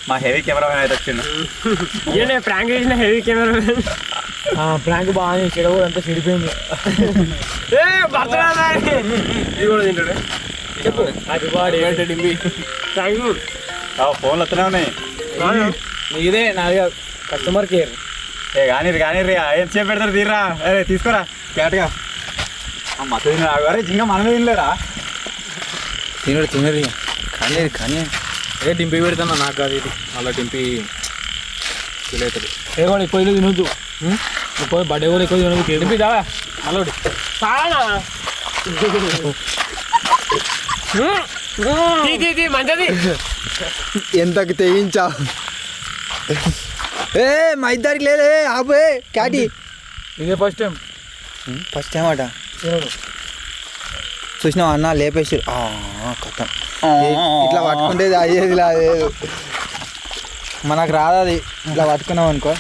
మా హెవీ కెమెరామెన్ అయితే వచ్చిండు ప్రాంక్ చేసిన హెవీ కెమెరామెన్ ప్రాంక్ బాగా చేసాడు అంతా చెడిపోయింది ఇది కూడా తింటాడు చెప్పు హ్యాపీ బర్త్డే డింపి థ్యాంక్ యూ ఫోన్లు వస్తూనే ఉన్నాయి ఇదే నాది కస్టమర్ కేర్ కానీ రే ఏం సేపు పెడతారు తీరా అరే తీసుకోరా క్యాట్గా మత తిన్నాడు అరే జింగ మనమే తినలేరా తినరు కానీ అదే డింపి పెడతాను నాకు అది అలా డింపి అవుతుంది ఏ కూడా ఎక్కువ తినొద్దు ఎక్కువ బర్త్డే కూడా ఎక్కువ తినదు డింపి చావా అలవాడు మంచిది ఎంతకు తెగించా ఏ మా ఇద్దరికి లేదే ఆపే క్యాటి ఇదే ఫస్ట్ టైం అట చూసినావు అన్న లేపేసి కథం ఇట్లా పట్టుకుంటే అయ్యేది లేదు మనకు రాదు అది ఇట్లా పట్టుకున్నాం అనుకో